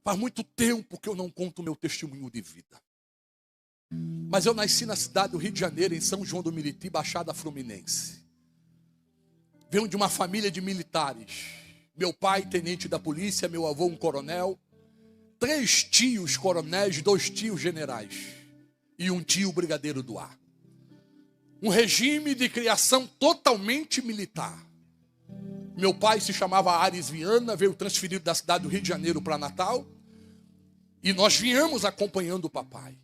Faz muito tempo que eu não conto o meu testemunho de vida. Mas eu nasci na cidade do Rio de Janeiro, em São João do Meriti, Baixada Fluminense. Venho de uma família de militares. Meu pai, tenente da polícia, meu avô, um coronel. 3 tios coronéis, 2 tios generais. E um tio brigadeiro do ar. Um regime de criação totalmente militar. Meu pai se chamava Ares Viana, veio transferido da cidade do Rio de Janeiro para Natal. E nós viemos acompanhando o papai.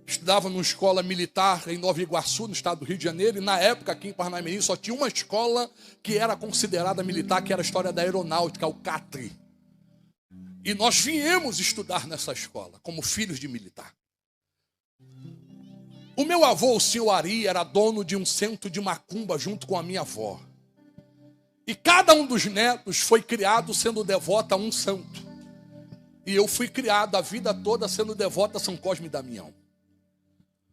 Estudava numa escola militar em Nova Iguaçu, no estado do Rio de Janeiro. E na época, aqui em Parnamirim, só tinha uma escola que era considerada militar, que era a história da aeronáutica, o CATRI. E nós viemos estudar nessa escola, como filhos de militar. O meu avô, o senhor Ari, era dono de um centro de macumba junto com a minha avó. E cada um dos netos foi criado sendo devoto a um santo. E eu fui criado a vida toda sendo devoto a São Cosme e Damião.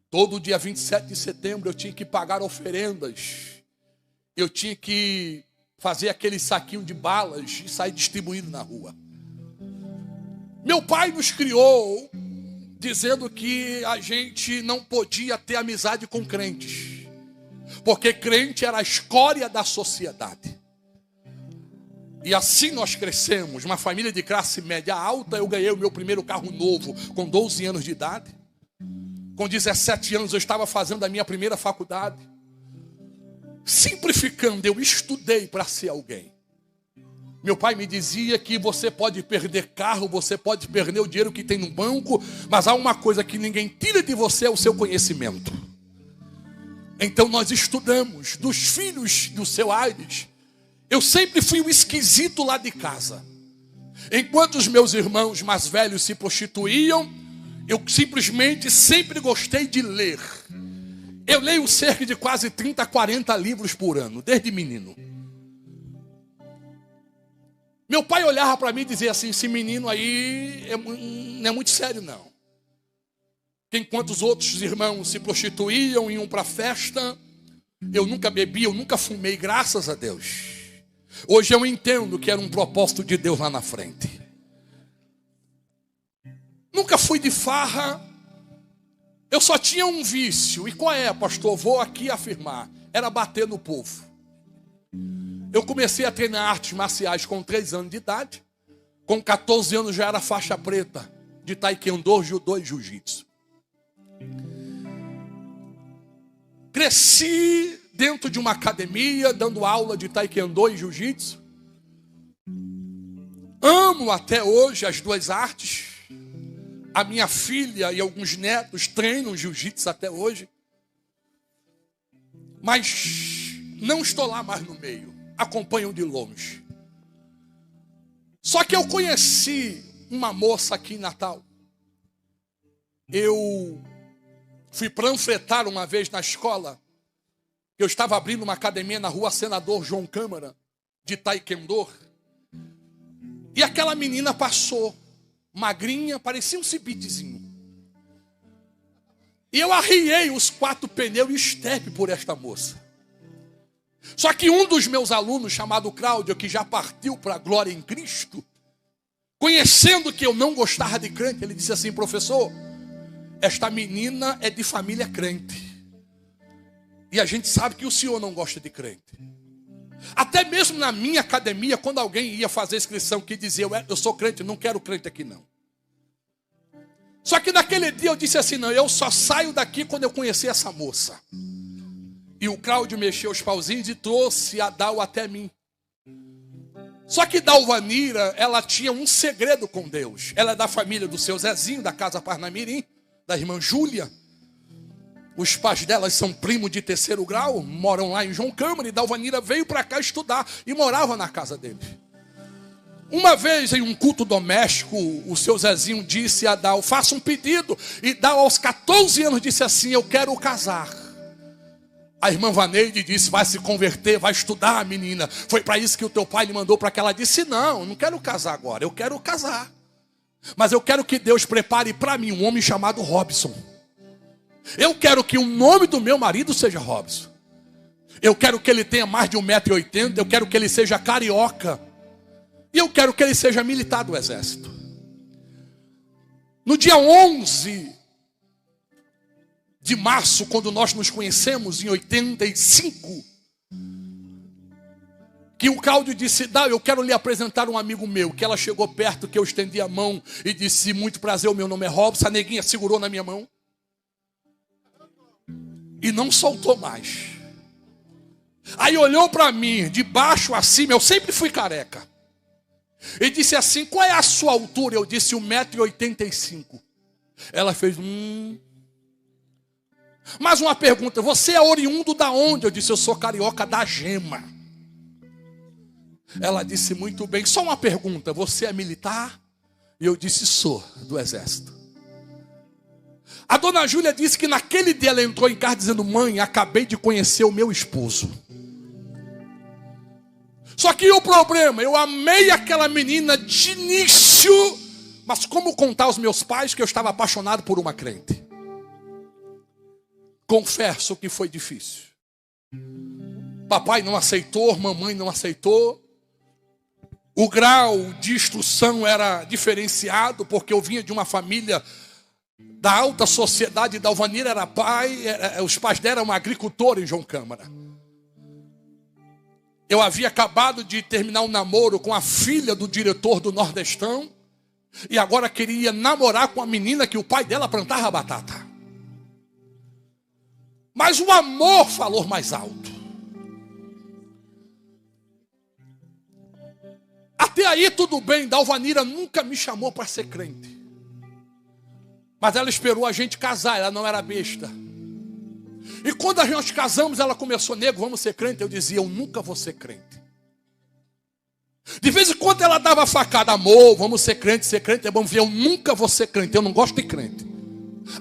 Todo dia 27 de setembro eu tinha que pagar oferendas. Eu tinha que fazer aquele saquinho de balas e sair distribuindo na rua. Meu pai nos criou dizendo que a gente não podia ter amizade com crentes. Porque crente era a escória da sociedade. E assim nós crescemos, uma família de classe média alta. Eu ganhei o meu primeiro carro novo com 12 anos de idade. Com 17 anos eu estava fazendo a minha primeira faculdade. Simplificando, eu estudei para ser alguém. Meu pai me dizia que você pode perder carro, você pode perder o dinheiro que tem no banco, mas há uma coisa que ninguém tira de você, é o seu conhecimento. Então nós estudamos. Dos filhos do seu Aires, eu sempre fui o esquisito lá de casa. Enquanto os meus irmãos mais velhos se prostituíam, eu simplesmente sempre gostei de ler. Eu leio cerca de quase 30, 40 livros por ano, desde menino. Meu pai olhava para mim e dizia assim: esse menino aí não é muito sério não. Enquanto os outros irmãos se prostituíam, iam para a festa, eu nunca bebi, eu nunca fumei, graças a Deus. Hoje eu entendo que era um propósito de Deus lá na frente. Nunca fui de farra. Eu só tinha um vício. E qual é, pastor? Vou aqui afirmar. Era bater no povo. Eu comecei a treinar artes marciais com 3 anos de idade. Com 14 anos já era faixa preta de taekwondo, judô e jiu-jitsu. Cresci dentro de uma academia, dando aula de taekwondo e jiu-jitsu. Amo até hoje as 2 artes. A minha filha e alguns netos treinam jiu-jitsu até hoje. Mas não estou lá mais no meio. Acompanho de longe. Só que eu conheci uma moça aqui em Natal. Eu fui panfletar uma vez na escola. Eu estava abrindo uma academia na rua Senador João Câmara, de taekwondo. E aquela menina passou. Magrinha, parecia um cibidezinho. E eu arriei os 4 pneus e estepe por esta moça. Só que um dos meus alunos, chamado Cláudio, que já partiu para a glória em Cristo, conhecendo que eu não gostava de crente, ele disse assim: professor, esta menina é de família crente. E a gente sabe que o senhor não gosta de crente. Até mesmo na minha academia, quando alguém ia fazer inscrição que dizia: eu sou crente, não quero crente aqui não. Só que naquele dia eu disse assim: não, eu só saio daqui quando eu conhecer essa moça. E o Cláudio mexeu os pauzinhos e trouxe a Dal até mim. Só que Dalvanira, ela tinha um segredo com Deus. Ela é da família do seu Zezinho, da casa Parnamirim, da irmã Júlia. Os pais delas são primos de 3º grau, moram lá em João Câmara, e Dalvanira veio para cá estudar e morava na casa deles. Uma vez em um culto doméstico, o seu Zezinho disse a Dal: faça um pedido. E Dal, aos 14 anos, disse assim: eu quero casar. A irmã Vaneide disse: vai se converter, vai estudar, menina. Foi para isso que o teu pai lhe mandou para que ela disse: não, não quero casar agora, eu quero casar. Mas eu quero que Deus prepare para mim um homem chamado Robson. Eu quero que o nome do meu marido seja Robson. Eu quero que ele tenha mais de 1,80 m. Eu quero que ele seja carioca. E eu quero que ele seja militar do exército. No dia 11 de março, quando nós nos conhecemos, em 85, que o Cláudio disse, eu quero lhe apresentar um amigo meu, que ela chegou perto, que eu estendi a mão e disse, muito prazer, o meu nome é Robson. A neguinha segurou na minha mão e não soltou mais. Aí olhou para mim, de baixo a cima, eu sempre fui careca, e disse assim, qual é a sua altura? Eu disse 1,85 m. Ela fez, Mais uma pergunta, você é oriundo da onde? Eu disse, eu sou carioca da Gema. Ela disse, muito bem, só uma pergunta, você é militar? E eu disse, sou, do exército. A dona Júlia disse que naquele dia ela entrou em casa dizendo, mãe, acabei de conhecer o meu esposo. Só que o problema, eu amei aquela menina de início, mas como contar aos meus pais que eu estava apaixonado por uma crente? Confesso que foi difícil. Papai não aceitou, mamãe não aceitou. O grau de instrução era diferenciado, porque eu vinha de uma família da alta sociedade. Dalvanira era pai, os pais dela eram agricultores em João Câmara. Eu havia acabado de terminar um namoro com a filha do diretor do Nordestão, e agora queria namorar com a menina que o pai dela plantava batata. Mas o amor falou mais alto. Até aí tudo bem, Dalvanira nunca me chamou para ser crente. Mas ela esperou a gente casar, ela não era besta. E quando nós casamos, ela começou, nego, vamos ser crente. Eu dizia, eu nunca vou ser crente. De vez em quando ela dava facada, amor, vamos ser crente é bom. Eu nunca vou ser crente, eu não gosto de crente.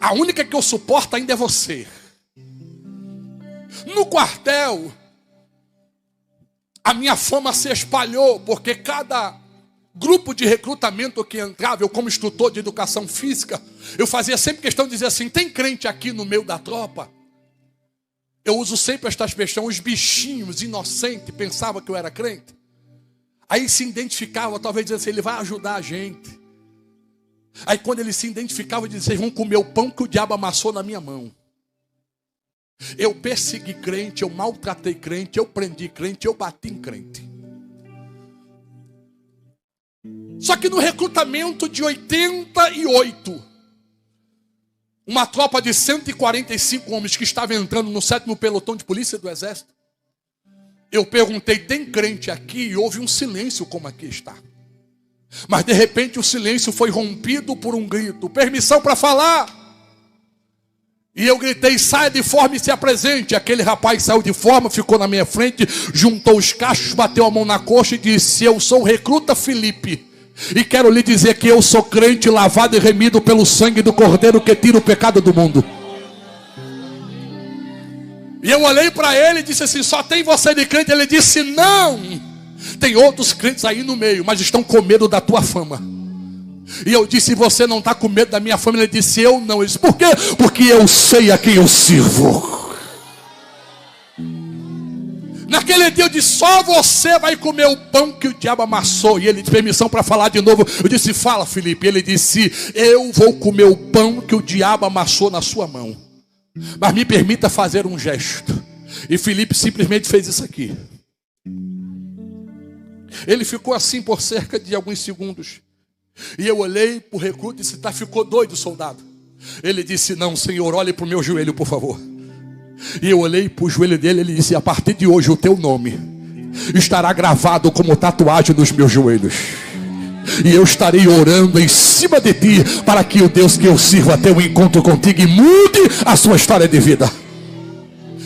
A única que eu suporto ainda é você. No quartel, a minha fama se espalhou, porque cada grupo de recrutamento que entrava, eu como instrutor de educação física, eu fazia sempre questão de dizer assim, tem crente aqui no meio da tropa? Eu uso sempre esta expressão, os bichinhos inocentes pensavam que eu era crente. Aí se identificava, talvez dizendo assim, ele vai ajudar a gente. Aí quando ele se identificava, dizia, vocês vão comer o pão que o diabo amassou na minha mão. Eu persegui crente, eu maltratei crente, eu prendi crente, eu bati em crente. Só que no recrutamento de 88, uma tropa de 145 homens que estava entrando no 7º pelotão de polícia do exército, eu perguntei, tem crente aqui? E houve um silêncio como aqui está. Mas de repente o silêncio foi rompido por um grito, permissão para falar. E eu gritei, saia de forma e se apresente. Aquele rapaz saiu de forma, ficou na minha frente, juntou os cachos, bateu a mão na coxa e disse, eu sou o recruta Felipe. E quero lhe dizer que eu sou crente, lavado e remido pelo sangue do Cordeiro que tira o pecado do mundo. E eu olhei para ele e disse assim, só tem você de crente? Ele disse, não, tem outros crentes aí no meio, mas estão com medo da tua fama. E eu disse, você não está com medo da minha fama? Ele disse, eu não. Eu disse, por quê? Porque eu sei a quem eu sirvo. Naquele dia eu disse, só você vai comer o pão que o diabo amassou. E ele disse, permissão para falar de novo. Eu disse, fala, Felipe. Ele disse, eu vou comer o pão que o diabo amassou na sua mão. Mas me permita fazer um gesto. E Felipe simplesmente fez isso aqui. Ele ficou assim por cerca de alguns segundos. E eu olhei para o recruta e disse, ficou doido, soldado? Ele disse, não, senhor, olhe para o meu joelho, por favor. E eu olhei para o joelho dele, ele disse, a partir de hoje o teu nome estará gravado como tatuagem nos meus joelhos. E eu estarei orando em cima de ti, para que o Deus que eu sirvo tenha um encontro contigo e mude a sua história de vida.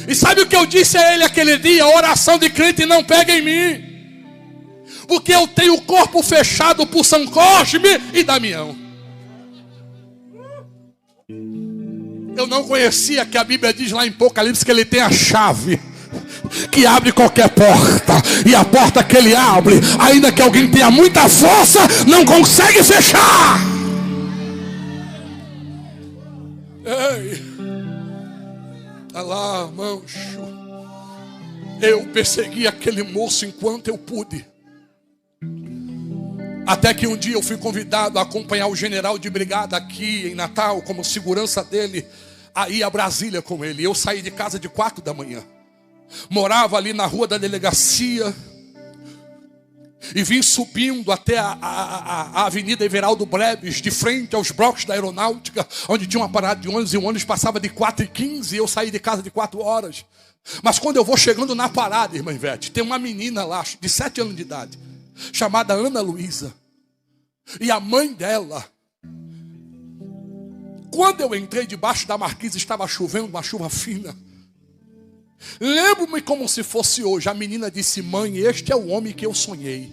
E sabe o que eu disse a ele aquele dia? A oração de crente não pega em mim. Porque eu tenho o corpo fechado por São Cosme e Damião. Eu não conhecia que a Bíblia diz lá em Apocalipse que ele tem a chave que abre qualquer porta. E a porta que ele abre, ainda que alguém tenha muita força, não consegue fechar. Ei, alá, mancho. Eu persegui aquele moço enquanto eu pude. Até que um dia eu fui convidado a acompanhar o general de brigada aqui em Natal, como segurança dele, a ir a Brasília com ele. Eu saí de casa de 4 da manhã. Morava ali na rua da delegacia. E vim subindo até a Avenida Everaldo Breves, de frente aos blocos da aeronáutica, onde tinha uma parada de ônibus, e o ônibus passava de 4h15, e eu saí de casa de 4 horas. Mas quando eu vou chegando na parada, irmã Ivete, tem uma menina lá, de 7 anos de idade, chamada Ana Luísa. E a mãe dela, quando eu entrei debaixo da marquise, estava chovendo, uma chuva fina. Lembro-me como se fosse hoje. A menina disse: mãe, este é o homem que eu sonhei.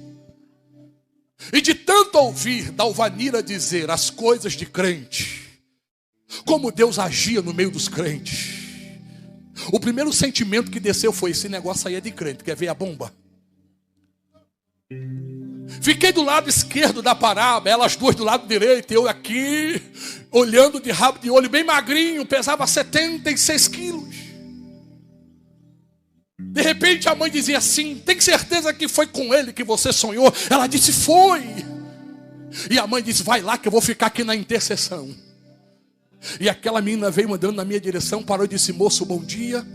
E de tanto ouvir Dalvanira dizer as coisas de crente, como Deus agia no meio dos crentes, o primeiro sentimento que desceu foi: esse negócio aí é de crente, quer ver a bomba? Fiquei do lado esquerdo da parada, elas duas do lado direito, eu aqui, olhando de rabo de olho, bem magrinho, pesava 76 quilos. De repente a mãe dizia assim: tem certeza que foi com ele que você sonhou? Ela disse: foi. E a mãe disse: vai lá que eu vou ficar aqui na intercessão. E aquela menina veio andando na minha direção, parou e disse: moço, bom dia.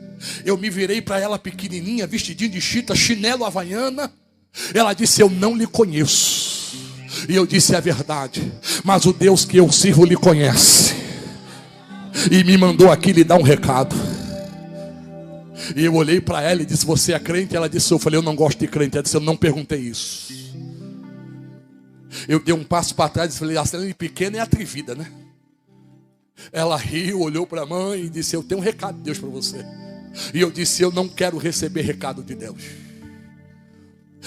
Eu me virei para ela pequenininha, vestidinho de chita, chinelo havaiana. Ela disse: eu não lhe conheço. E eu disse: é verdade, mas o Deus que eu sirvo lhe conhece, e me mandou aqui lhe dar um recado. E eu olhei para ela e disse: você é crente? Ela disse: eu falei: eu não gosto de crente. Ela disse: eu não perguntei isso. Eu dei um passo para trás e falei: a Selene pequena é atrevida, né? Ela riu, olhou para a mãe e disse: eu tenho um recado de Deus para você. E eu disse: eu não quero receber recado de Deus.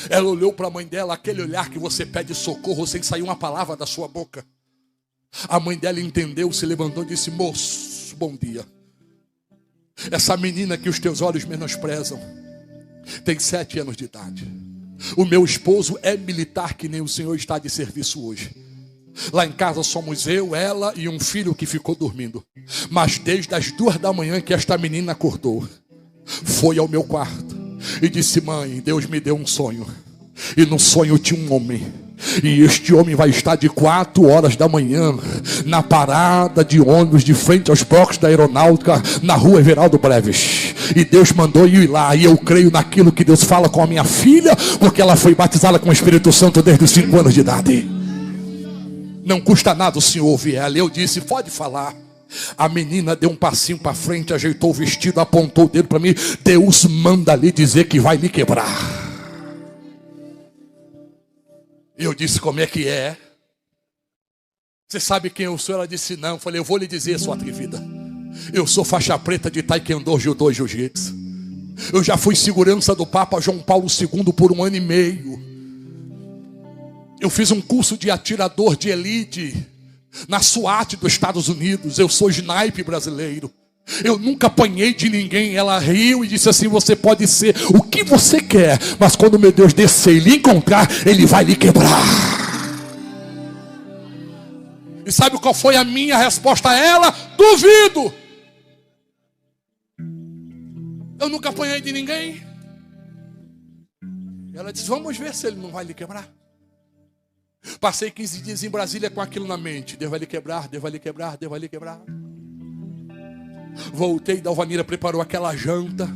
Ela olhou para a mãe dela, aquele olhar que você pede socorro sem sair uma palavra da sua boca. A mãe dela entendeu, se levantou e disse: moço, bom dia. Essa menina que os teus olhos menosprezam tem 7 anos de idade. O meu esposo é militar, que nem o senhor está de serviço hoje. Lá em casa somos eu, ela e um filho que ficou dormindo. Mas desde as 2 da manhã que esta menina acordou, foi ao meu quarto e disse: mãe, Deus me deu um sonho. E no sonho tinha um homem. E este homem vai estar de 4 horas da manhã na parada de ônibus de frente aos blocos da aeronáutica, na rua Everaldo Breves. E Deus mandou eu ir lá. E eu creio naquilo que Deus fala com a minha filha, porque ela foi batizada com o Espírito Santo desde os 5 anos de idade. Não custa nada o senhor ouvir ela. Eu disse: pode falar. A menina deu um passinho para frente, ajeitou o vestido, apontou o dedo para mim: Deus manda lhe dizer que vai lhe quebrar. Eu disse: como é que é? Você sabe quem eu sou? Ela disse: não. Eu falei: eu vou lhe dizer, sua atrevida. Eu sou faixa preta de taekwondo, judô e jiu-jitsu. Eu já fui segurança do Papa João Paulo II por 1 ano e meio. Eu fiz um curso de atirador de elite na SWAT dos Estados Unidos. Eu sou sniper brasileiro. Eu nunca apanhei de ninguém. Ela riu e disse assim: você pode ser o que você quer, mas quando meu Deus descer e lhe encontrar, Ele vai lhe quebrar. E sabe qual foi a minha resposta a ela? Duvido. Eu nunca apanhei de ninguém. Ela disse: vamos ver se Ele não vai lhe quebrar. Passei 15 dias em Brasília com aquilo na mente: Deus vai lhe quebrar, Deus vai lhe quebrar, Deus vai lhe quebrar. Voltei, Dalvanira preparou aquela janta.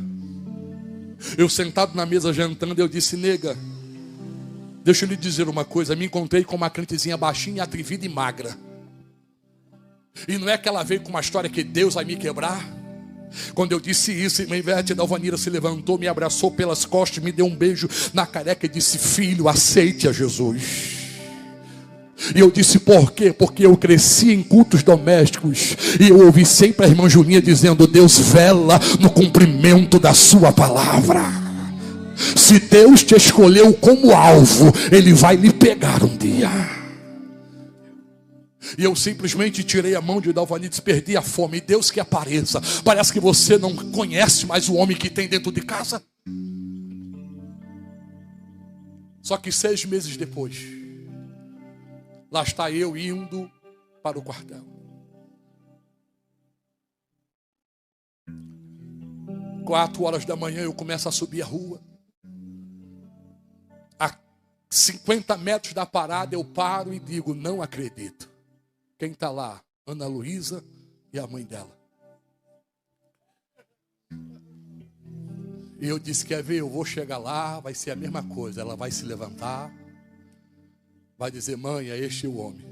Eu sentado na mesa jantando, eu disse: nega, deixa eu lhe dizer uma coisa. Me encontrei com uma crentezinha baixinha, atrevida e magra. E não é que ela veio com uma história que Deus vai me quebrar. Quando eu disse isso, irmã Ivete, Dalvanira se levantou, me abraçou pelas costas, me deu um beijo na careca e disse: filho, aceite a Jesus. E eu disse: por quê? Porque eu cresci em cultos domésticos e eu ouvi sempre a irmã Julinha dizendo: Deus vela no cumprimento da sua palavra. Se Deus te escolheu como alvo, Ele vai lhe pegar um dia. E eu simplesmente tirei a mão de Dalvanira e disse: perdi a fome. E Deus que apareça. Parece que você não conhece mais o homem que tem dentro de casa. Só que 6 meses depois, lá está eu indo para o quartel. 4 horas da manhã eu começo a subir a rua. A 50 metros da parada, eu paro e digo, não acredito. Quem está lá? Ana Luísa e a mãe dela. E eu disse, quer ver, eu vou chegar lá, vai ser a mesma coisa. Ela vai se levantar, vai dizer, mãe, é este o homem.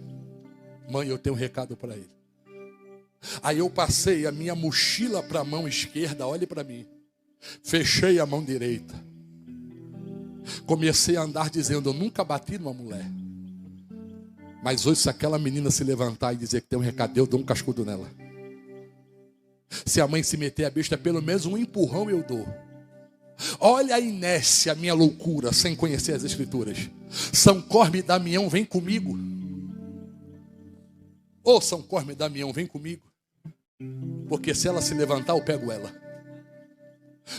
Mãe, eu tenho um recado para ele. Aí eu passei a minha mochila para a mão esquerda, olhe para mim. Fechei a mão direita. Comecei a andar dizendo, eu nunca bati numa mulher. Mas hoje, se aquela menina se levantar e dizer que tem um recado, eu dou um cascudo nela. Se a mãe se meter a besta, pelo menos um empurrão eu dou. Olha a inércia, a minha loucura, sem conhecer as escrituras. São Cosme e Damião, vem comigo. Ô São Cosme e Damião, vem comigo. Porque se ela se levantar, eu pego ela.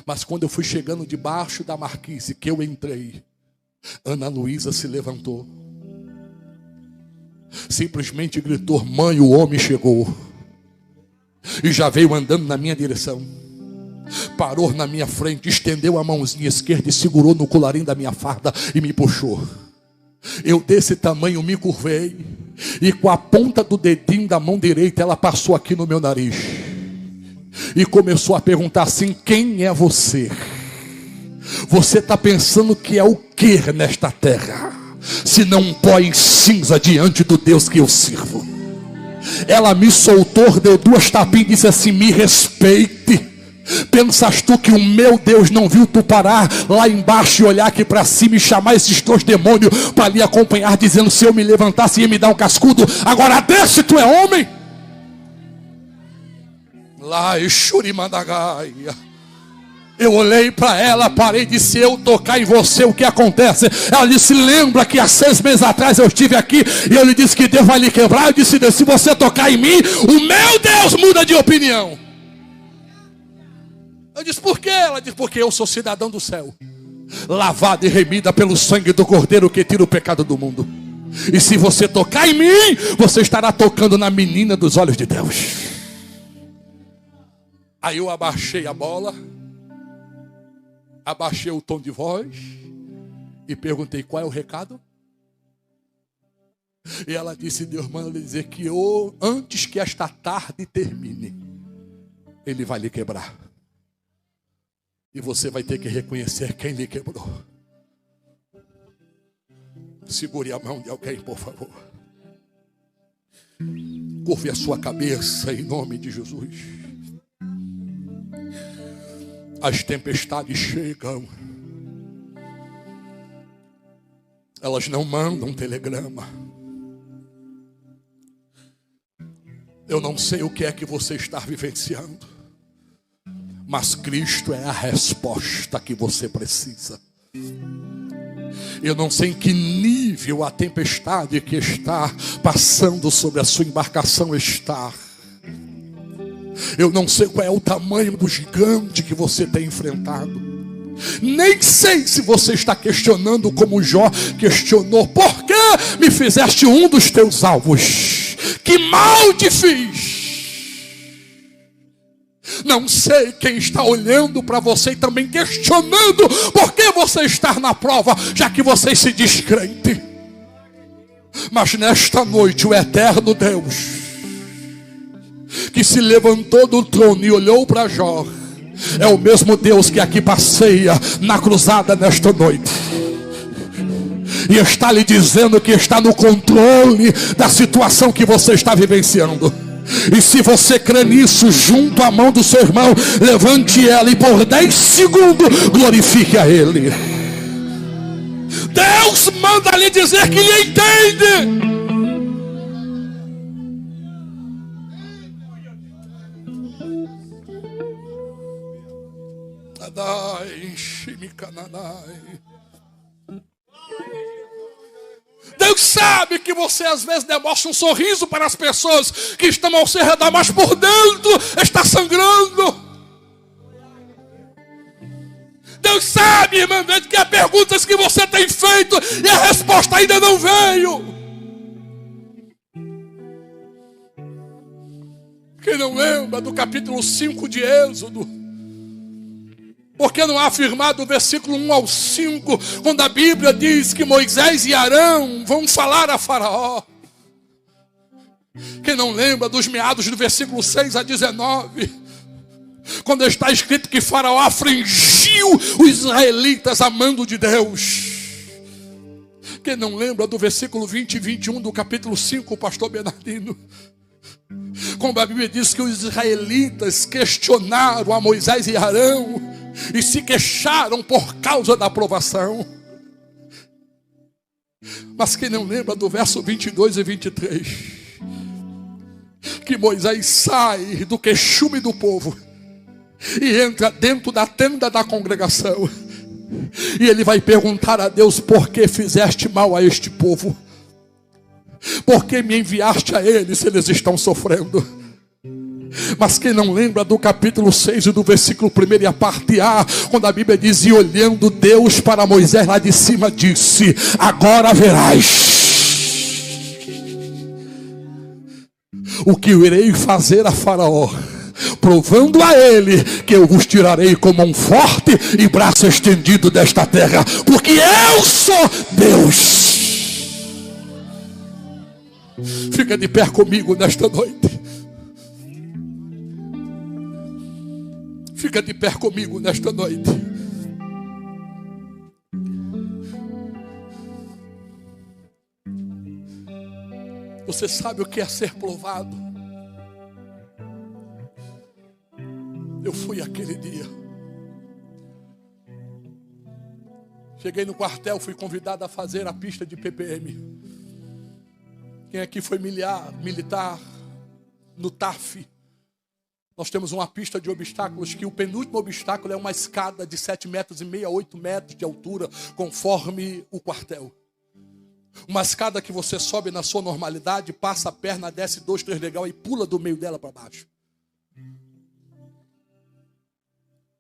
Mas quando eu fui chegando debaixo da marquise, que eu entrei, Ana Luísa se levantou. Simplesmente gritou, mãe, o homem chegou. E já veio andando na minha direção. Parou na minha frente, estendeu a mãozinha esquerda e segurou no colarinho da minha farda e me puxou. Eu desse tamanho me curvei e com a ponta do dedinho da mão direita ela passou aqui no meu nariz. E começou a perguntar assim, quem é você? Você está pensando que é o que nesta terra? Se não um pó em cinza diante do Deus que eu sirvo. Ela me soltou, deu 2 tapinhas e disse assim, me respeite. Pensas tu que o meu Deus não viu tu parar lá embaixo e olhar aqui para cima e chamar esses 2 demônios para lhe acompanhar, dizendo, se eu me levantasse ia me dar um cascudo, agora desce, tu é homem? Lá em Xurimandagaia. Eu olhei para ela, parei e disse, eu tocar em você, o que acontece? Ela disse, lembra que há 6 meses atrás eu estive aqui e eu lhe disse que Deus vai lhe quebrar? Eu disse, se você tocar em mim, o meu Deus muda de opinião. Eu disse, por quê? Ela disse, porque eu sou cidadão do céu, lavada e remida pelo sangue do Cordeiro que tira o pecado do mundo. E se você tocar em mim, você estará tocando na menina dos olhos de Deus. Aí eu abaixei a bola, abaixei o tom de voz e perguntei, qual é o recado? E ela disse, Deus manda lhe dizer que antes que esta tarde termine, Ele vai lhe quebrar. E você vai ter que reconhecer quem lhe quebrou. Segure a mão de alguém, por favor. Curve a sua cabeça em nome de Jesus. As tempestades chegam. Elas não mandam telegrama. Eu não sei o que é que você está vivenciando, mas Cristo é a resposta que você precisa. Eu não sei em que nível a tempestade que está passando sobre a sua embarcação está. Eu não sei qual é o tamanho do gigante que você tem enfrentado. Nem sei se você está questionando como Jó questionou. Por que me fizeste um dos teus alvos? Que mal te fiz? Não sei quem está olhando para você e também questionando por que você está na prova, já que você se diz crente. Mas nesta noite o eterno Deus, que se levantou do trono e olhou para Jó, é o mesmo Deus que aqui passeia na cruzada nesta noite. E está lhe dizendo que está no controle da situação que você está vivenciando. E se você crê nisso, junto à mão do seu irmão, levante ela e por 10 segundos glorifique a Ele. Deus manda lhe dizer que lhe entende. Deus sabe que você às vezes demonstra um sorriso para as pessoas que estão ao seu redor, mas por dentro está sangrando. Deus sabe, irmão, que há perguntas que você tem feito e a resposta ainda não veio. Quem não lembra do capítulo 5 de Êxodo? Por Porque não há afirmado o versículo 1 ao 5, quando a Bíblia diz que Moisés e Arão vão falar a Faraó. Quem não lembra dos meados do versículo 6 a 19, quando está escrito que Faraó afligiu os israelitas amando de Deus. Quem não lembra do versículo 20 e 21 do capítulo 5, o pastor Bernardino, como a Bíblia diz que os israelitas questionaram a Moisés e Arão e se queixaram por causa da provação. Mas quem não lembra do verso 22 e 23, que Moisés sai do queixume do povo e entra dentro da tenda da congregação, e ele vai perguntar a Deus: por que fizeste mal a este povo? Por que me enviaste a eles se eles estão sofrendo? Mas quem não lembra do capítulo 6 e do versículo 1 e a parte A, quando a Bíblia diz: e olhando Deus para Moisés lá de cima, disse: agora verás o que eu irei fazer a Faraó, provando a ele que eu vos tirarei como um forte e braço estendido desta terra, porque eu sou Deus. Fica de pé comigo nesta noite. Fica de pé comigo nesta noite. Você sabe o que é ser provado? Eu fui aquele dia. Cheguei no quartel, fui convidado a fazer a pista de PPM. Quem aqui foi militar no TAF? Nós temos uma pista de obstáculos que o penúltimo obstáculo é uma escada de 7,5 metros a 8 metros de altura, conforme o quartel. Uma escada que você sobe na sua normalidade, passa a perna, desce 2, 3 degraus e pula do meio dela para baixo.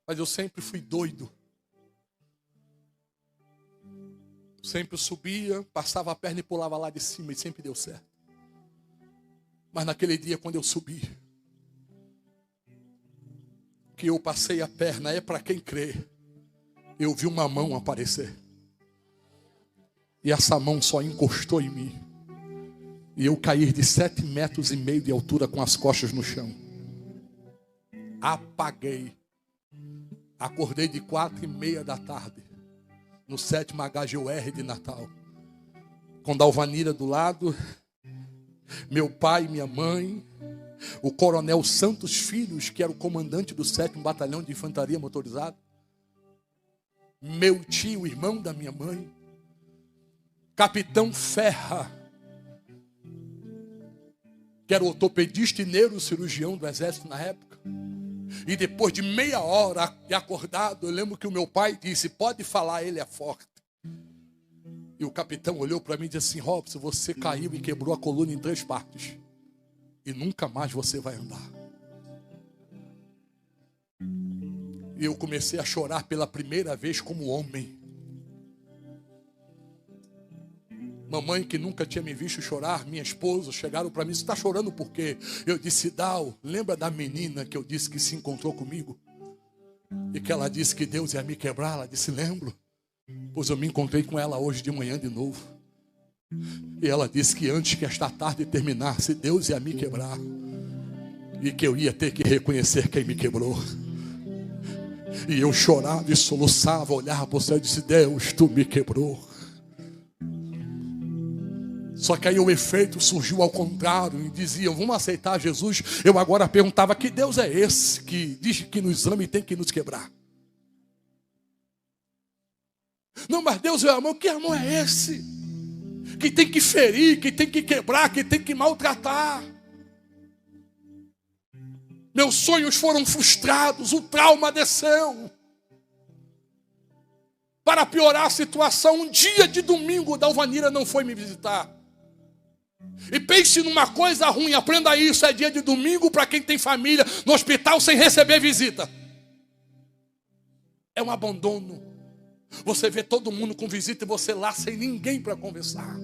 Mas eu sempre fui doido. Sempre subia, passava a perna e pulava lá de cima, e sempre deu certo. Mas naquele dia, quando eu subi, que eu passei a perna, é para quem crê, eu vi uma mão aparecer. E essa mão só encostou em mim. E eu caí de 7,5 metros de altura com as costas no chão. Apaguei. Acordei de 4:30 da tarde, no 7º HGUR de Natal, com Dalvanira do lado, meu pai e minha mãe, o coronel Santos Filhos, que era o comandante do 7º Batalhão de Infantaria Motorizada, meu tio, irmão da minha mãe, capitão Ferra, que era o ortopedista e neurocirurgião do exército na época. E depois de meia hora de acordado, eu lembro que o meu pai disse: pode falar, ele é forte. E o capitão olhou para mim e disse assim: Robson, você caiu e quebrou a coluna em 3 partes. E nunca mais você vai andar. E eu comecei a chorar pela primeira vez como homem. Mamãe, que nunca tinha me visto chorar, minha esposa, chegaram para mim: você está chorando por quê? Eu disse: Dal, lembra da menina que eu disse que se encontrou comigo? E que ela disse que Deus ia me quebrar? Ela disse: lembro. Pois eu me encontrei com ela hoje de manhã de novo. E ela disse que antes que esta tarde terminasse, Deus ia me quebrar. E que eu ia ter que reconhecer quem me quebrou. E eu chorava e soluçava, olhava para o céu e disse: Deus, tu me quebrou. Só que aí o efeito surgiu ao contrário, e diziam: vamos aceitar Jesus. Eu agora perguntava: que Deus é esse que diz que nos ama e tem que nos quebrar? Não, mas Deus é amor. Que amor é esse? Que tem que ferir, que tem que quebrar, que tem que maltratar. Meus sonhos foram frustrados, o trauma desceu. Para piorar a situação, um dia de domingo, Dalvanira não foi me visitar. E pense numa coisa ruim, aprenda isso: é dia de domingo para quem tem família no hospital sem receber visita. É um abandono. Você vê todo mundo com visita e você lá sem ninguém para conversar.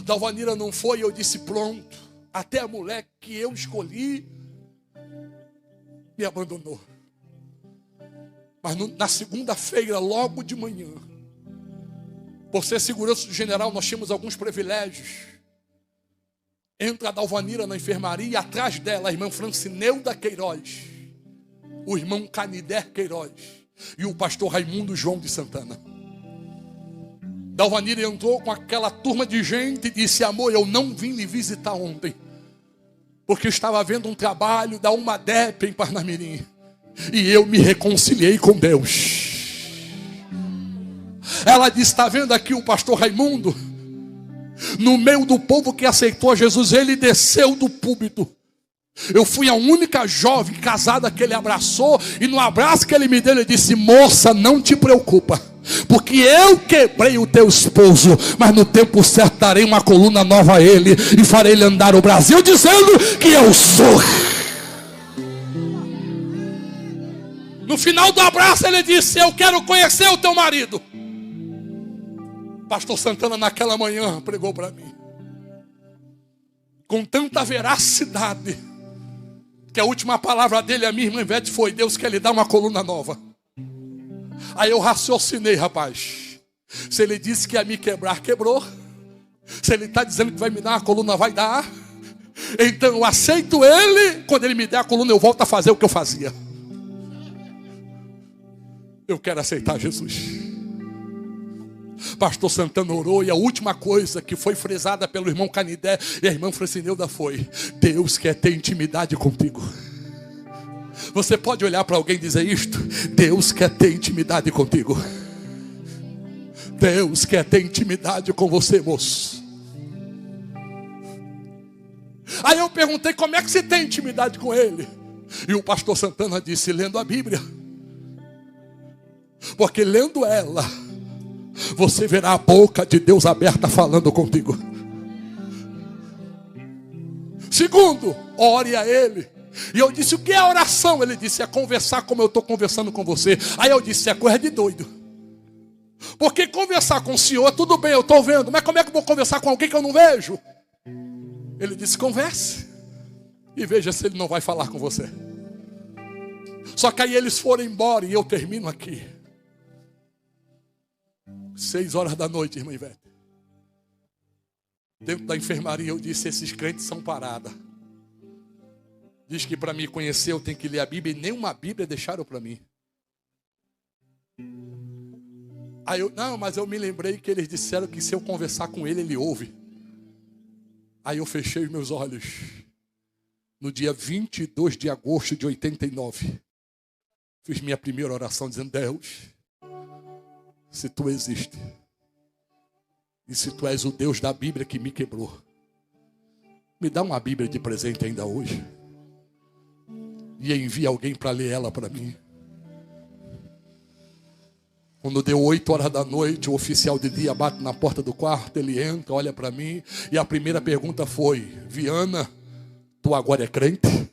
Dalvanira não foi, eu disse: pronto. Até a mulher que eu escolhi me abandonou. Mas na segunda-feira, logo de manhã, por ser segurança do general, nós tínhamos alguns privilégios. Entra a Dalvanira na enfermaria e atrás dela a irmã Francineuda Queiroz, o irmão Canidé Queiroz e o pastor Raimundo João de Santana. Dalvanira entrou com aquela turma de gente e disse: amor, eu não vim lhe visitar ontem, porque estava havendo um trabalho da UMADEP em Parnamirim, e eu me reconciliei com Deus. Ela disse: está vendo aqui o pastor Raimundo? No meio do povo que aceitou a Jesus, ele desceu do púlpito. Eu fui a única jovem casada que ele abraçou, e no abraço que ele me deu, ele disse: moça, não te preocupa, porque eu quebrei o teu esposo, mas no tempo certo darei uma coluna nova a ele, e farei ele andar o Brasil, dizendo que eu sou. No final do abraço ele disse: eu quero conhecer o teu marido. Pastor Santana naquela manhã pregou para mim com tanta veracidade, que a última palavra dele, a minha irmã Ivete, foi: Deus quer lhe dar uma coluna nova. Aí eu raciocinei, rapaz, se ele disse que ia me quebrar, quebrou. Se ele está dizendo que vai me dar uma coluna, vai dar. Então eu aceito ele. Quando ele me der a coluna, eu volto a fazer o que eu fazia. Eu quero aceitar Jesus. Pastor Santana orou, e a última coisa que foi frisada pelo irmão Canidé e a irmã Francineuda foi: Deus quer ter intimidade contigo. Você pode olhar para alguém e dizer isto: Deus quer ter intimidade contigo. Deus quer ter intimidade com você, moço. Aí eu perguntei: como é que você tem intimidade com ele? E o pastor Santana disse: lendo a Bíblia. Porque lendo ela, você verá a boca de Deus aberta falando contigo. Segundo, ore a ele. E eu disse: o que é oração? Ele disse: é conversar como eu estou conversando com você. Aí eu disse: é coisa de doido. Porque conversar com o senhor, tudo bem, eu estou vendo, mas como é que eu vou conversar com alguém que eu não vejo? Ele disse: converse e veja se ele não vai falar com você. Só que aí eles foram embora, e eu termino aqui. 6 horas da noite, irmã Ivete, dentro da enfermaria, eu disse: esses crentes são parada. Diz que para me conhecer eu tenho que ler a Bíblia, e nenhuma Bíblia deixaram para mim. Aí mas eu me lembrei que eles disseram que se eu conversar com ele, ele ouve. Aí eu fechei os meus olhos. No dia 22 de agosto de 89, fiz minha primeira oração dizendo: Deus, se tu existes, e se tu és o Deus da Bíblia que me quebrou, me dá uma Bíblia de presente ainda hoje, e envia alguém para ler ela para mim. Quando deu 8 horas da noite, o oficial de dia bate na porta do quarto, ele entra, olha para mim, e a primeira pergunta foi: Viana, tu agora é crente?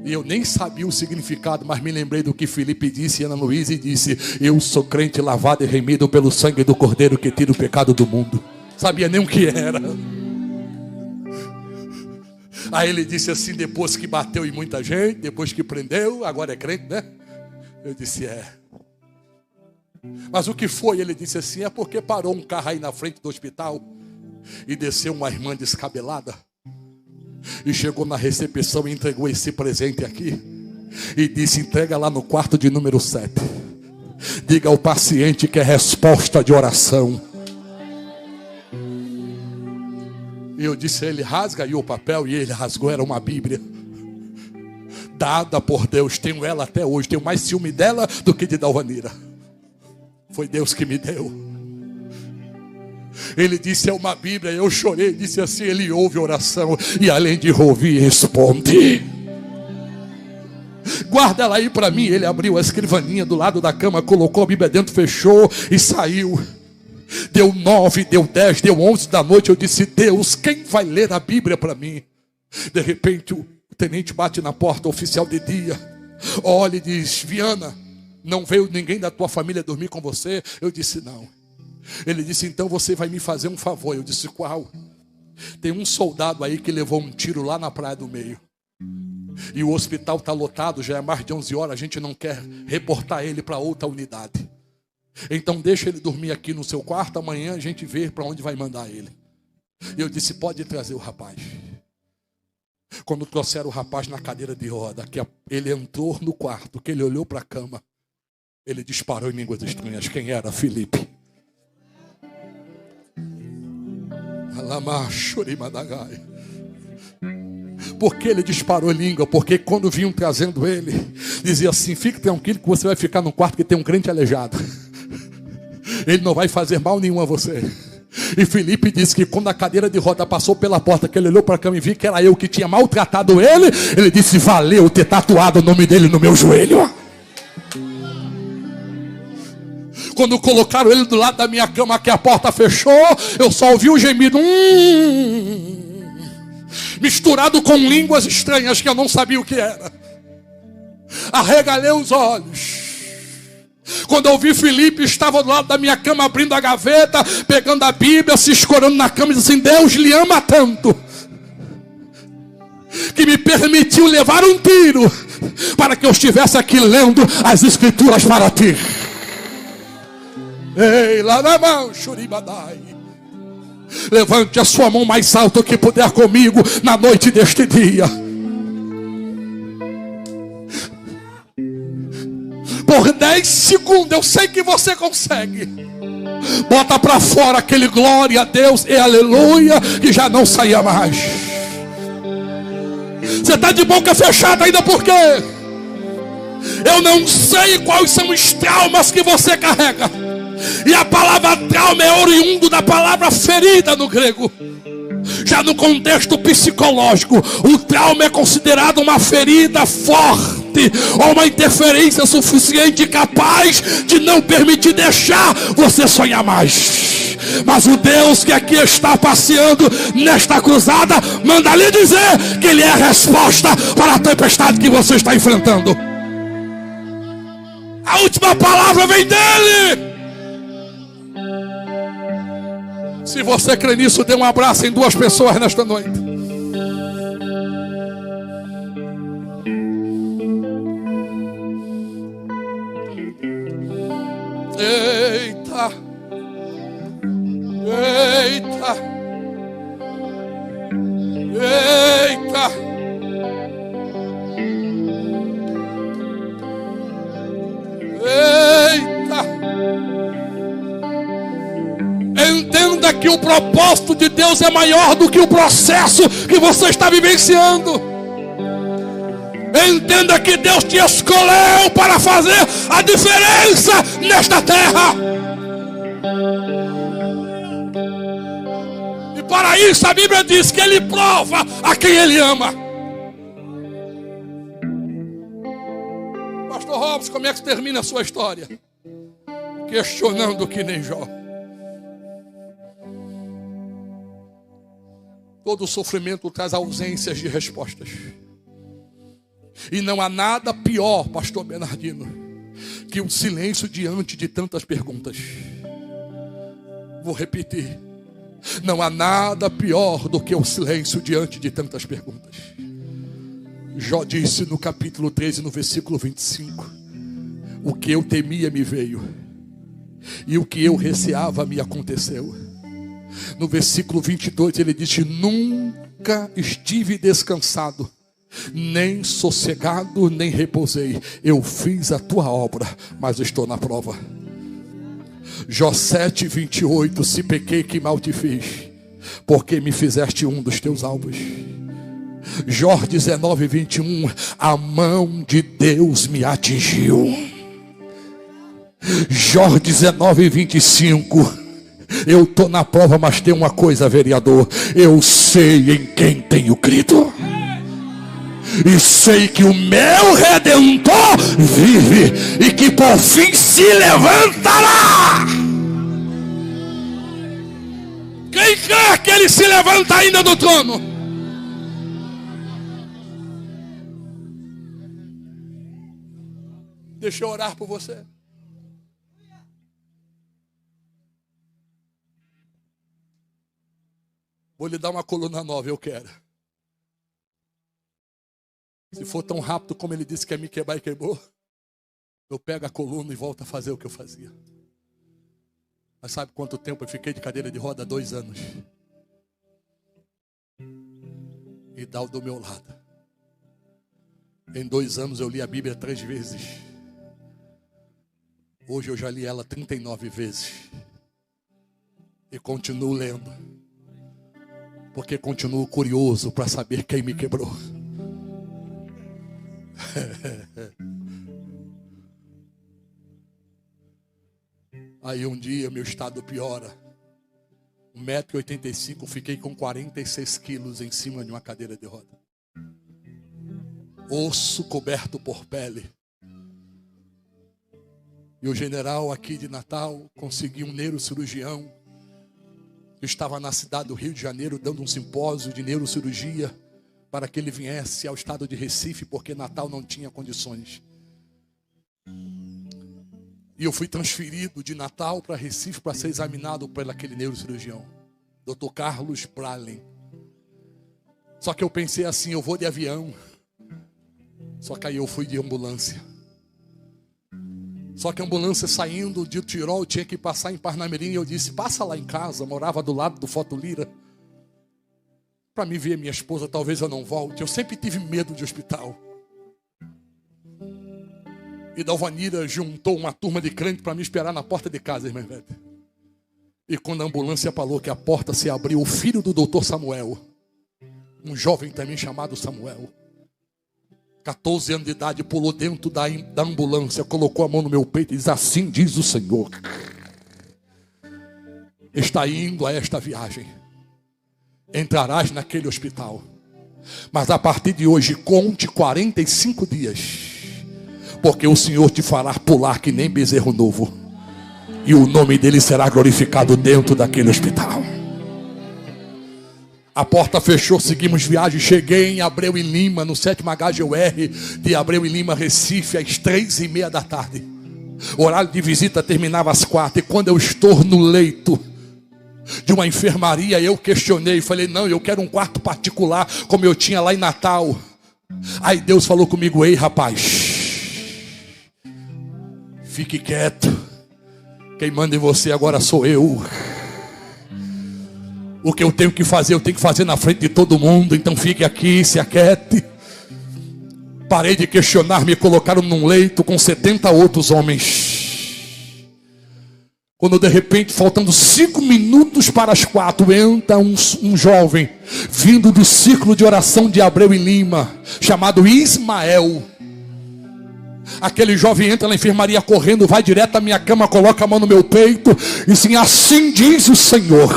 E eu nem sabia o significado, mas me lembrei do que Felipe disse, e Ana Luísa, e disse: eu sou crente lavado e remido pelo sangue do Cordeiro que tira o pecado do mundo. Sabia nem o que era. Aí ele disse assim, depois que bateu em muita gente, depois que prendeu, agora é crente, né? Eu disse: é. Mas o que foi? Ele disse assim: é porque parou um carro aí na frente do hospital e desceu uma irmã descabelada e chegou na recepção e entregou esse presente aqui e disse: entrega lá no quarto de número 7. Diga ao paciente que é resposta de oração. E eu disse a ele: rasga aí o papel. E ele rasgou, era uma Bíblia dada por Deus. Tenho ela até hoje, tenho mais ciúme dela do que de Dalvanira. Foi Deus que me deu. Ele disse: é uma Bíblia. Eu chorei, disse assim: ele ouve oração, e além de ouvir, responde. Guarda ela aí para mim. Ele abriu a escrivaninha do lado da cama, colocou a Bíblia dentro, fechou e saiu. Deu 9, deu 10, deu 11 da noite. Eu disse: Deus, quem vai ler a Bíblia para mim? De repente o tenente bate na porta, o oficial de dia olha e diz: Viana, não veio ninguém da tua família dormir com você? Eu disse: não. Ele disse: então você vai me fazer um favor. Eu disse: qual? Tem um soldado aí que levou um tiro lá na Praia do Meio. E o hospital está lotado, já é mais de 11 horas, a gente não quer reportar ele para outra unidade. Então deixa ele dormir aqui no seu quarto, amanhã a gente vê para onde vai mandar ele. E eu disse, pode trazer o rapaz. Quando trouxeram o rapaz na cadeira de roda, que ele entrou no quarto, que ele olhou para a cama, ele disparou em línguas estranhas. Quem era? Felipe. Por que ele disparou em língua? Porque quando vinham trazendo ele, dizia assim, fique tranquilo que você vai ficar num quarto que tem um crente aleijado. Ele não vai fazer mal nenhum a você. E Felipe disse que quando a cadeira de roda passou pela porta, que ele olhou para a cama e viu que era eu que tinha maltratado ele, ele disse, valeu ter tatuado o nome dele no meu joelho. Quando colocaram ele do lado da minha cama, que a porta fechou, eu só ouvi o gemido, misturado com línguas estranhas que eu não sabia o que era. Arregalei os olhos. Quando eu vi Felipe, estava do lado da minha cama, abrindo a gaveta, pegando a Bíblia, se escorando na cama e disse assim, Deus lhe ama tanto, que me permitiu levar um tiro, para que eu estivesse aqui lendo as Escrituras para ti. Ei, lá na mão, Shuribadai. Levante a sua mão mais alto que puder comigo na noite deste dia. Por 10 segundos, eu sei que você consegue. Bota para fora aquele glória a Deus e aleluia, que já não saia mais. Você está de boca fechada ainda por quê? Eu não sei quais são os traumas que você carrega. E a palavra trauma é oriundo da palavra ferida no grego. Já no contexto psicológico, o trauma é considerado uma ferida forte, ou uma interferência suficiente capaz de não permitir deixar você sonhar mais. Mas o Deus que aqui está passeando nesta cruzada, manda lhe dizer que Ele é a resposta para a tempestade que você está enfrentando. A última palavra vem dele. Se você crê nisso, dê um abraço em 2 pessoas nesta noite. Eita! Eita! Eita! Eita! Entenda que o propósito de Deus é maior do que o processo que você está vivenciando. Entenda que Deus te escolheu para fazer a diferença nesta terra. E para isso a Bíblia diz que Ele prova a quem Ele ama. Pastor Robson, como é que termina a sua história? Questionando que nem Jó. Todo sofrimento traz ausências de respostas. E não há nada pior, pastor Bernardino, que o silêncio diante de tantas perguntas. Vou repetir. Não há nada pior do que o silêncio diante de tantas perguntas. Jó disse no capítulo 13, no versículo 25: o que eu temia me veio, e o que eu receava me aconteceu. No versículo 22 ele disse: nunca estive descansado, nem sossegado, nem repousei. Eu fiz a tua obra, mas estou na prova. Jó 7, 28: se pequei, que mal te fiz, porque me fizeste um dos teus alvos. Jó 19, 21: a mão de Deus me atingiu. Jó 19, 25: eu estou na prova, mas tem uma coisa, vereador: eu sei em quem tenho crido, e sei que o meu Redentor vive, e que por fim se levantará. Quem quer que ele se levanta ainda do trono? Deixa eu orar por você. Vou lhe dar uma coluna nova, eu quero. Se for tão rápido como ele disse que ia me quebrar e quebrou, eu pego a coluna e volto a fazer o que eu fazia. Mas sabe quanto tempo eu fiquei de cadeira de roda? 2 anos. E dá o do meu lado. Em 2 anos eu li a Bíblia 3 vezes. Hoje eu já li ela 39 vezes. E continuo lendo. Porque continuo curioso para saber quem me quebrou. Aí um dia meu estado piora. 1,85 m, fiquei com 46 quilos em cima de uma cadeira de roda. Osso coberto por pele. E o general aqui de Natal conseguiu um neurocirurgião. Eu estava na cidade do Rio de Janeiro dando um simpósio de neurocirurgia para que ele viesse ao estado de Recife, porque Natal não tinha condições. E eu fui transferido de Natal para Recife para ser examinado por aquele neurocirurgião, Dr. Carlos Bralen. Só que eu pensei assim, eu vou de avião. Só que aí eu fui de ambulância. Só que a ambulância saindo de Tirol tinha que passar em Parnamirim. E eu disse, passa lá em casa. Morava do lado do Fotolira. Para me ver minha esposa, talvez eu não volte. Eu sempre tive medo de hospital. E Dalvanira juntou uma turma de crente para me esperar na porta de casa, irmã velha. E quando a ambulância falou que a porta se abriu, o filho do doutor Samuel, um jovem também chamado Samuel, 14 anos de idade, pulou dentro da ambulância, colocou a mão no meu peito e diz, assim diz o Senhor, está indo a esta viagem, entrarás naquele hospital, mas a partir de hoje conte 45 dias, porque o Senhor te fará pular que nem bezerro novo, e o nome dele será glorificado dentro daquele hospital. A porta fechou, seguimos viagem. Cheguei em Abreu e Lima, no 7º HGUR de Abreu e Lima, Recife, às 3h30 da tarde. O horário de visita terminava às 4h. E quando eu estou no leito de uma enfermaria, eu questionei, falei, não, eu quero um quarto particular, como eu tinha lá em Natal. Aí Deus falou comigo, ei rapaz, fique quieto, quem manda em você agora sou eu. O que eu tenho que fazer, eu tenho que fazer na frente de todo mundo. Então fique aqui, se aquiete. Parei de questionar, me colocaram num leito com 70 outros homens. Quando de repente, faltando 5 minutos para as 4, entra um jovem, vindo do círculo de oração de Abreu e Lima, chamado Ismael. Aquele jovem entra na enfermaria correndo, vai direto à minha cama, coloca a mão no meu peito e diz, assim diz o Senhor.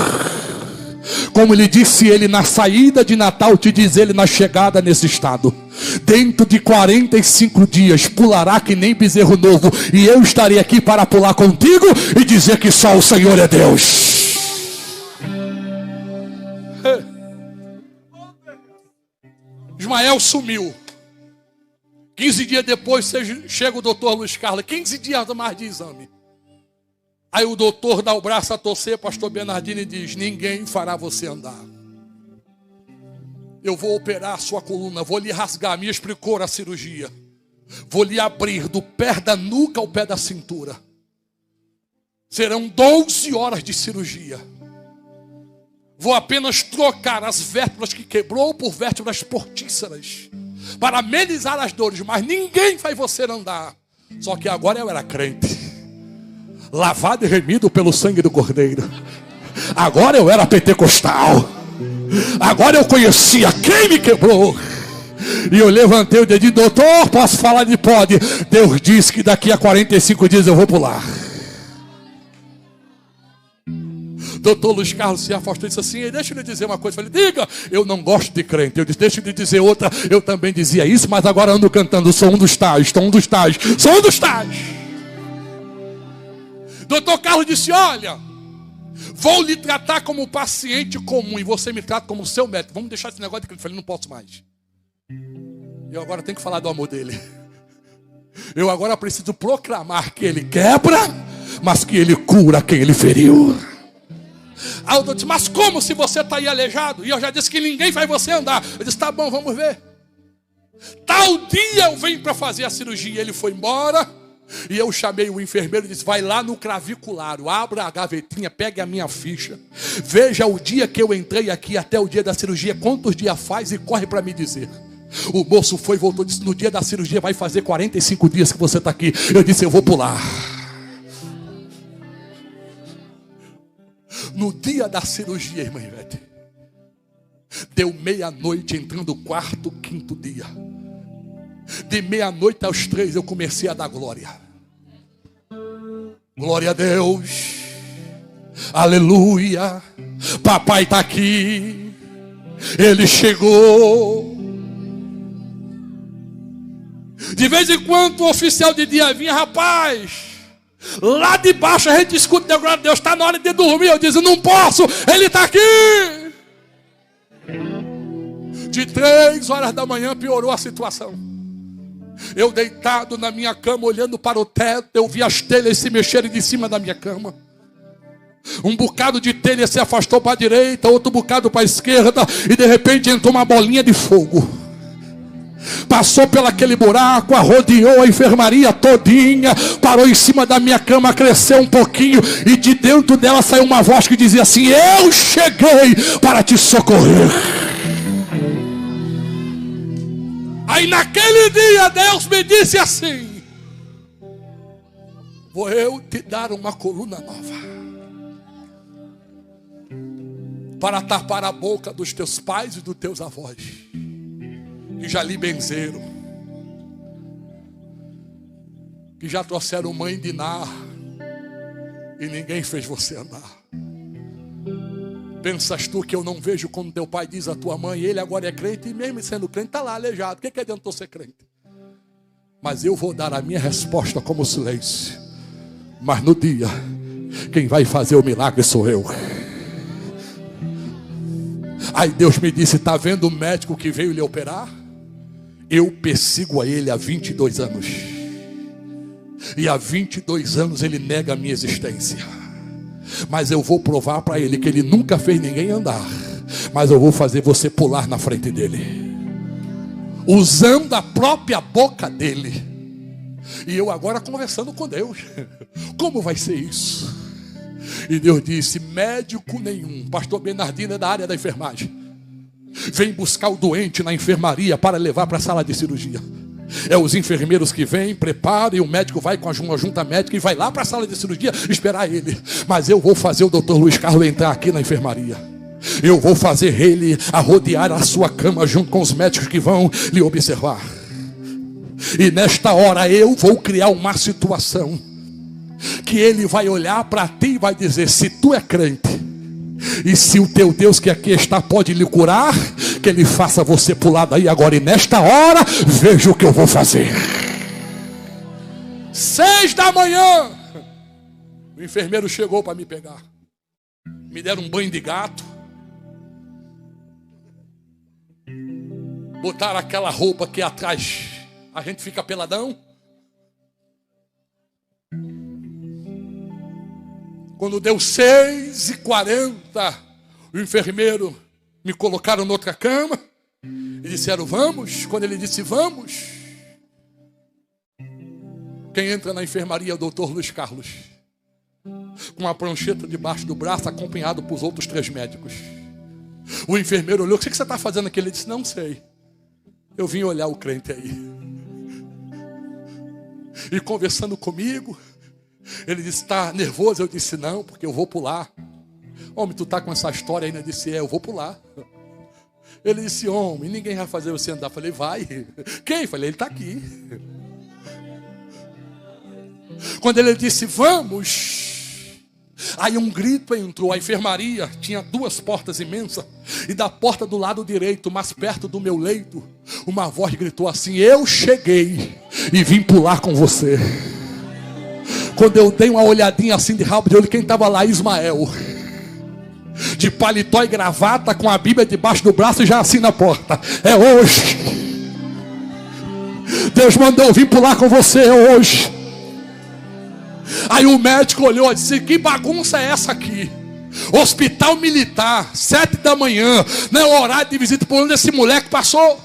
Como lhe disse ele na saída de Natal, te diz ele na chegada nesse estado. Dentro de 45 dias pulará que nem bezerro novo. E eu estarei aqui para pular contigo e dizer que só o Senhor é Deus. Ismael sumiu. 15 dias depois chega o doutor Luiz Carlos. 15 dias mais de exame. Aí o doutor dá o braço a torcer, pastor Bernardino, e diz, ninguém fará você andar. Eu vou operar a sua coluna, vou lhe rasgar, me explicou a cirurgia. Vou lhe abrir do pé da nuca ao pé da cintura. Serão 12 horas de cirurgia. Vou apenas trocar as vértebras que quebrou por vértebras portíceras, para amenizar as dores, mas ninguém faz você andar. Só que agora eu era crente, lavado e remido pelo sangue do Cordeiro. Agora eu era pentecostal. Agora eu conhecia quem me quebrou. E eu levantei o dedinho, doutor, posso falar? Ele pode. Deus disse que daqui a 45 dias eu vou pular. Doutor Luiz Carlos se afastou e disse assim, deixa eu lhe dizer uma coisa. Eu falei, diga, eu não gosto de crente. Eu disse, deixa eu lhe dizer outra. Eu também dizia isso, mas agora ando cantando, sou um dos tais, sou um dos tais, sou um dos tais. Doutor Carlos disse, olha, vou lhe tratar como paciente comum e você me trata como seu médico. Vamos deixar esse negócio de crente. Eu falei, não posso mais. Eu agora tenho que falar do amor dele. Eu agora preciso proclamar que ele quebra, mas que ele cura quem ele feriu. Aí eu disse, mas como se você está aí aleijado? E eu já disse que ninguém faz você andar. Eu disse, tá bom, vamos ver. Tal dia eu venho para fazer a cirurgia. Ele foi embora. E eu chamei o enfermeiro e disse: vai lá no claviculário, abra a gavetinha, pegue a minha ficha, veja o dia que eu entrei aqui até o dia da cirurgia, quantos dias faz, e corre para me dizer. O moço foi e voltou e disse: no dia da cirurgia vai fazer 45 dias que você está aqui. Eu disse: eu vou pular. No dia da cirurgia, irmã Ivete, deu meia-noite, entrando o quarto, quinto dia. De meia-noite aos 3 eu comecei a dar glória. Glória a Deus. Aleluia. Papai está aqui. Ele chegou. De vez em quando o oficial de dia vinha: rapaz, lá de baixo a gente escuta Deus, glória a Deus, está na hora de dormir. Eu disse: não posso, ele está aqui. De 3 horas da manhã piorou a situação. Eu deitado na minha cama, olhando para o teto, eu vi as telhas se mexerem de cima da minha cama. Um bocado de telha se afastou para a direita, outro bocado para a esquerda, e de repente entrou uma bolinha de fogo. Passou pelaquele buraco, arrodeou a enfermaria todinha, parou em cima da minha cama, cresceu um pouquinho, e de dentro dela saiu uma voz que dizia assim: eu cheguei para te socorrer. Aí naquele dia Deus me disse assim: vou eu te dar uma coluna nova, para tapar a boca dos teus pais e dos teus avós, que já lhe benzeram, que já trouxeram mãe de Ná, e ninguém fez você andar. Pensas tu que eu não vejo quando teu pai diz à tua mãe: ele agora é crente, e mesmo sendo crente está lá aleijado, o que adiantou ser crente? Mas eu vou dar a minha resposta como silêncio. Mas no dia, quem vai fazer o milagre sou eu. Aí Deus me disse: está vendo o médico que veio lhe operar? Eu persigo a ele há 22 anos. E há 22 anos ele nega a minha existência. Mas eu vou provar para ele que ele nunca fez ninguém andar. Mas eu vou fazer você pular na frente dele, usando a própria boca dele. E eu agora conversando com Deus: como vai ser isso? E Deus disse: médico nenhum, pastor Bernardino é da área da enfermagem, vem buscar o doente na enfermaria para levar para a sala de cirurgia. É os enfermeiros que vêm, preparam, e o médico vai com uma junta médica e vai lá para a sala de cirurgia esperar ele. Mas eu vou fazer o Dr. Luiz Carlos entrar aqui na enfermaria. Eu vou fazer ele arrodear a sua cama junto com os médicos que vão lhe observar. E nesta hora eu vou criar uma situação que ele vai olhar para ti e vai dizer: se tu é crente, e se o teu Deus que aqui está pode lhe curar, que ele faça você pular daí agora. E nesta hora, veja o que eu vou fazer. 6 da manhã, o enfermeiro chegou para me pegar. Me deram um banho de gato, botaram aquela roupa que atrás a gente fica peladão. Quando deu 6h40, o enfermeiro me colocaram noutra cama e disseram: vamos. Quando ele disse vamos, quem entra na enfermaria é o Dr. Luiz Carlos, com uma prancheta debaixo do braço, acompanhado por outros 3 médicos. O enfermeiro olhou: o que você está fazendo aqui? Ele disse: não sei, eu vim olhar o crente aí. E conversando comigo, ele disse: está nervoso? Eu disse: não, porque eu vou pular. Homem, tu está com essa história ainda? Eu disse: eu vou pular. Ele disse: homem, ninguém vai fazer você andar. Eu falei: vai. Quem? Eu falei: ele está aqui. Quando ele disse vamos, aí um grito entrou. A enfermaria tinha 2 portas imensas, e da porta do lado direito, mais perto do meu leito, uma voz gritou assim: eu cheguei e vim pular com você. Quando eu dei uma olhadinha assim de rabo de olho, quem estava lá? Ismael, de paletó e gravata, com a Bíblia debaixo do braço e já assim na porta. É hoje. Deus mandou eu vir pular com você, é hoje. Aí o médico olhou e disse: que bagunça é essa aqui? Hospital militar, 7 da manhã, não é o horário de visita. Por onde esse moleque passou?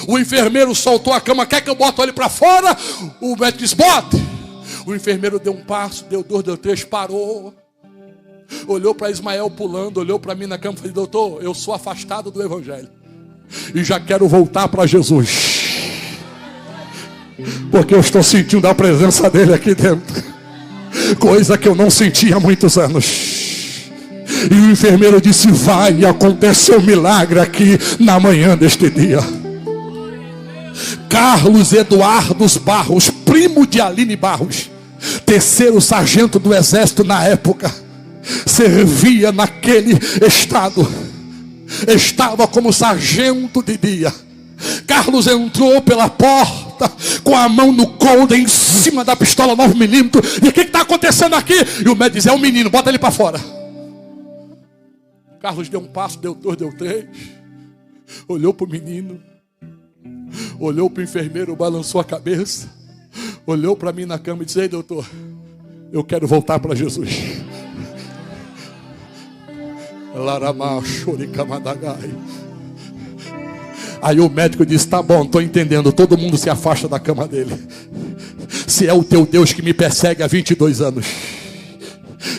O enfermeiro soltou a cama. Quer que eu bote ele para fora? O médico disse: bote. O enfermeiro deu um passo, deu dois, deu três, parou. Olhou para Ismael pulando, olhou para mim na cama e falou: doutor, eu sou afastado do evangelho e já quero voltar para Jesus, porque eu estou sentindo a presença dele aqui dentro, coisa que eu não sentia há muitos anos. E o enfermeiro disse: vai acontecer um milagre aqui na manhã deste dia. Carlos Eduardo Barros, primo de Aline Barros, terceiro sargento do exército na época, servia naquele estado, estava como sargento de dia. Carlos entrou pela porta com a mão no coldre, em cima da pistola 9mm. E o que está acontecendo aqui? E o médico diz: é um menino, bota ele para fora. Carlos deu um passo, deu dois, deu três, olhou para o menino, olhou para o enfermeiro, balançou a cabeça, olhou para mim na cama e disse: ei, doutor, eu quero voltar para Jesus. Aí o médico disse: tá bom, estou entendendo. Todo mundo se afasta da cama dele. Se é o teu Deus que me persegue há 22 anos,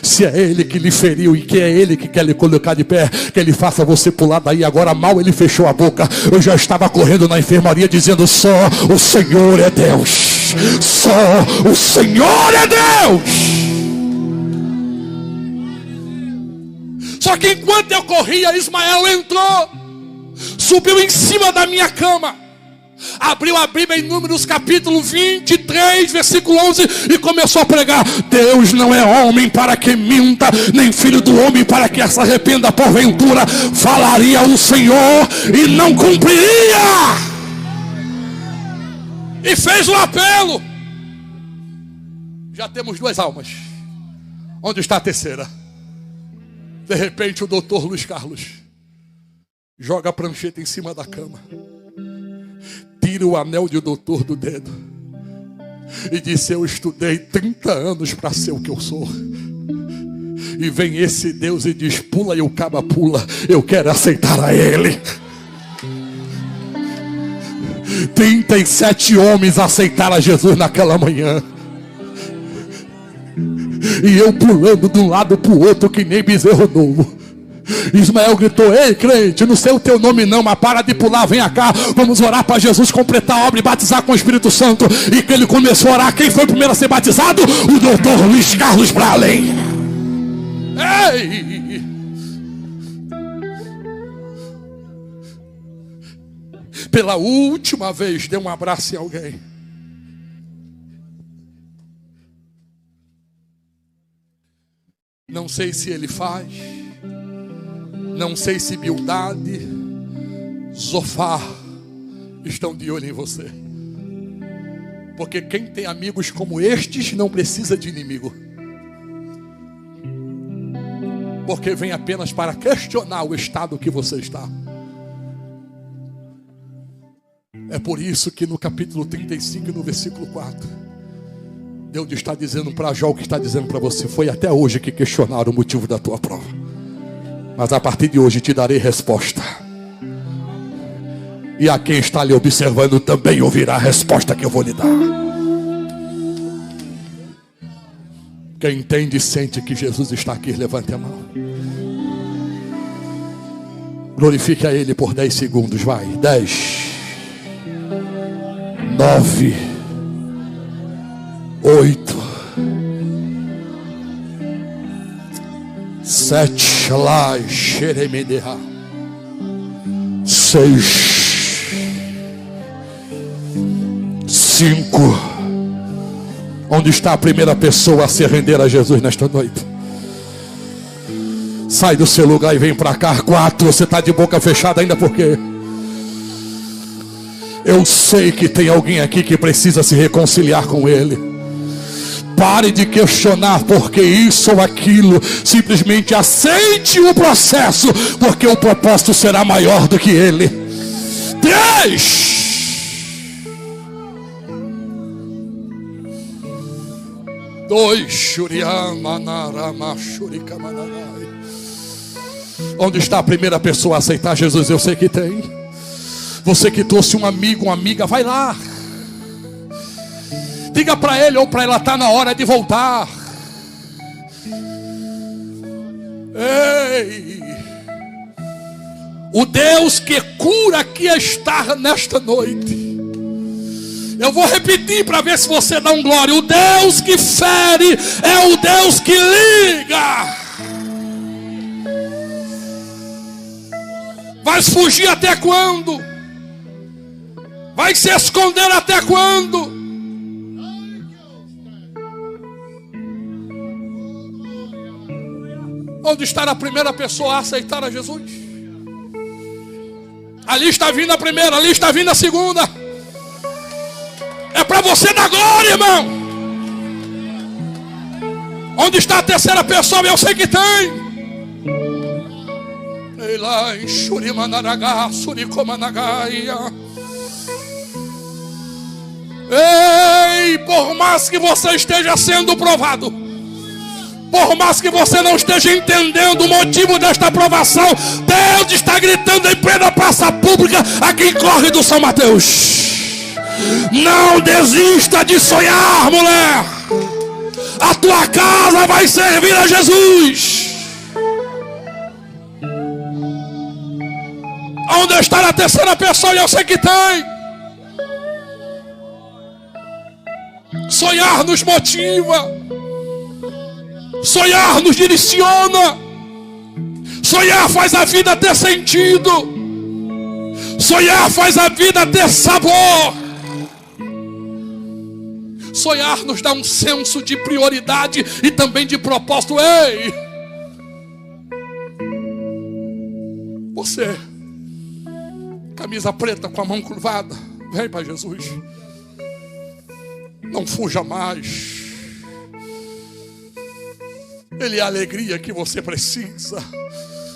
se é ele que lhe feriu e que é ele que quer lhe colocar de pé, que ele faça você pular daí agora. Mal ele fechou a boca, eu já estava correndo na enfermaria dizendo: só o Senhor é Deus, só o Senhor é Deus. Só que enquanto eu corria, Ismael entrou, subiu em cima da minha cama, abriu a Bíblia em Números capítulo 23, versículo 11, e começou a pregar: Deus não é homem para que minta, nem filho do homem para que se arrependa. Porventura falaria o Senhor e não cumpriria. E fez um apelo. Já temos 2 almas. Onde está a terceira? De repente o doutor Luiz Carlos joga a prancheta em cima da cama, tira o anel de doutor do dedo e disse: eu estudei 30 anos para ser o que eu sou. E vem esse Deus e diz: pula, e o caba pula. Eu quero aceitar a ele. 37 homens aceitaram a Jesus naquela manhã. E eu pulando de um lado para o outro que nem bezerro novo. Ismael gritou: ei, crente, não sei o teu nome não, mas para de pular, vem cá, vamos orar para Jesus completar a obra e batizar com o Espírito Santo. E que ele começou a orar, quem foi o primeiro a ser batizado? O doutor Luiz Carlos Bralem. Ei! Pela última vez, dê um abraço em alguém. Não sei se ele faz, não sei se Bildade, Zofar estão de olho em você. Porque quem tem amigos como estes não precisa de inimigo. Porque vem apenas para questionar o estado que você está. É por isso que no capítulo 35, no versículo 4, Deus está dizendo para Jó o que está dizendo para você: foi até hoje que questionaram o motivo da tua prova, mas a partir de hoje te darei resposta. E a quem está lhe observando também ouvirá a resposta que eu vou lhe dar. Quem entende e sente que Jesus está aqui, levante a mão. Glorifique a Ele por 10 segundos, vai. 10, 9, 8, 7, lá, xeremedeha, 6, 5. Onde está a primeira pessoa a se render a Jesus nesta noite? Sai do seu lugar e vem para cá. 4, você está de boca fechada ainda porque eu sei que tem alguém aqui que precisa se reconciliar com Ele. Pare de questionar porque isso ou aquilo. Simplesmente aceite o processo, porque o propósito será maior do que ele. 3. Onde está a primeira pessoa a aceitar Jesus? Eu sei que tem. Você que trouxe um amigo, uma amiga, vai lá. Diga para ele ou para ela, está na hora de voltar. Ei, o Deus que cura aqui está nesta noite. Eu vou repetir para ver se você dá um glória. O Deus que fere é o Deus que liga. Vai fugir até quando? Vai se esconder até quando? Onde está a primeira pessoa a aceitar a Jesus? Ali está vindo a primeira, ali está vindo a segunda. É para você dar glória, irmão. Onde está a terceira pessoa? Eu sei que tem. Ei lá em Shurimanaragá, Suricomanagaia. Ei, por mais que você esteja sendo provado, por mais que você não esteja entendendo o motivo desta provação, Deus está gritando em plena praça pública aqui em Corre do São Mateus. Não desista de sonhar, mulher. A tua casa vai servir a Jesus. Onde está a terceira pessoa? Eu sei que tem. Sonhar nos motiva. Sonhar nos direciona. Sonhar faz a vida ter sentido. Sonhar faz a vida ter sabor. Sonhar nos dá um senso de prioridade e também de propósito. Ei! Você, camisa preta com a mão curvada, vem para Jesus. Não fuja mais. Ele é a alegria que você precisa.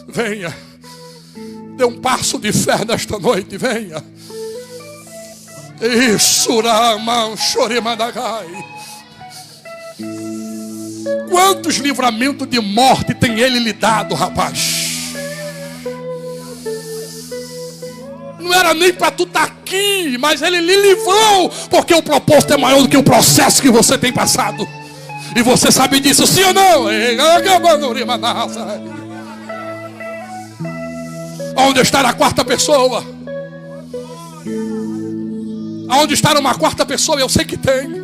Venha. Dê um passo de fé nesta noite. Venha. Isso, Ramão, Chorimandagai. Quantos livramentos de morte tem ele lhe dado, rapaz? Não era nem para tu estar aqui, mas ele lhe livrou, porque o propósito é maior do que o processo que você tem passado. E você sabe disso, sim ou não? Onde está a quarta pessoa? Aonde está uma quarta pessoa? Eu sei que tem.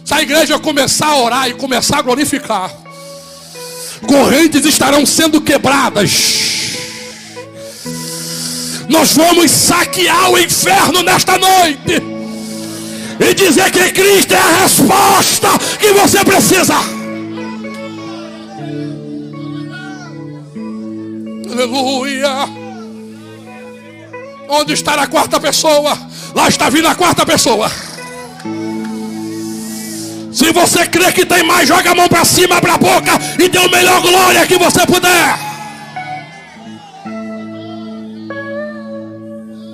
Se a igreja começar a orar e começar a glorificar, correntes estarão sendo quebradas. Nós vamos saquear o inferno nesta noite e dizer que Cristo é a resposta que você precisa. Aleluia. Onde está a quarta pessoa? Lá está vindo a quarta pessoa. Se você crê que tem mais, joga a mão para cima, abra a boca e dê a melhor glória que você puder.